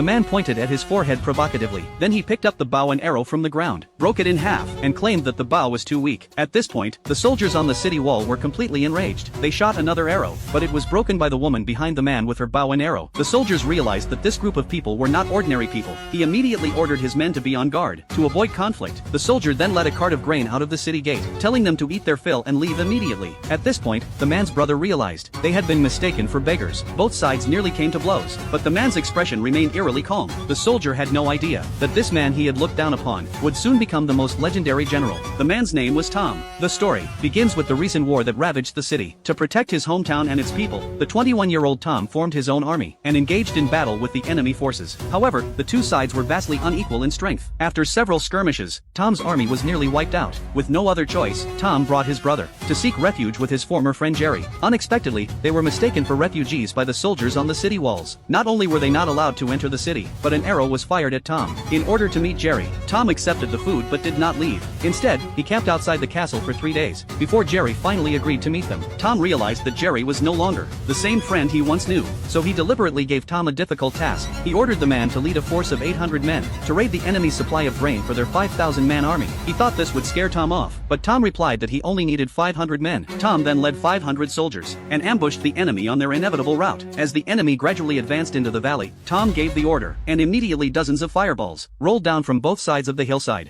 The man pointed at his forehead provocatively. Then he picked up the bow and arrow from the ground, broke it in half, and claimed that the bow was too weak. At this point, the soldiers on the city wall were completely enraged. They shot another arrow, but it was broken by the woman behind the man with her bow and arrow. The soldiers realized that this group of people were not ordinary people. He immediately ordered his men to be on guard. To avoid conflict, the soldier then led a cart of grain out of the city gate, telling them to eat their fill and leave immediately. At this point, the man's brother realized they had been mistaken for beggars. Both sides nearly came to blows, but the man's expression remained eerily calm. The soldier had no idea that this man he had looked down upon would soon become the most legendary general. The man's name was Tom. The story begins with the recent war that ravaged the city. To protect his hometown and its people, the 21-year-old Tom formed his own army and engaged in battle with the enemy forces. However, the two sides were vastly unequal in strength. After several skirmishes, Tom's army was nearly wiped out. With no other choice, Tom brought his brother to seek refuge with his former friend Jerry. Unexpectedly, they were mistaken for refugees by the soldiers on the city walls. Not only were they not allowed to enter the city, but an arrow was fired at Tom. In order to meet Jerry, Tom accepted the food but did not leave. Instead, he camped outside the castle for 3 days, before Jerry finally agreed to meet them. Tom realized that Jerry was no longer the same friend he once knew, so he deliberately gave Tom a difficult task. He ordered the man to lead a force of 800 men to raid the enemy's supply of grain for their 5,000-man army. He thought this would scare Tom off, but Tom replied that he only needed 500 men. Tom then led 500 soldiers and ambushed the enemy on their inevitable route. As the enemy gradually advanced into the valley, Tom gave the order, and immediately dozens of fireballs rolled down from both sides of the hillside.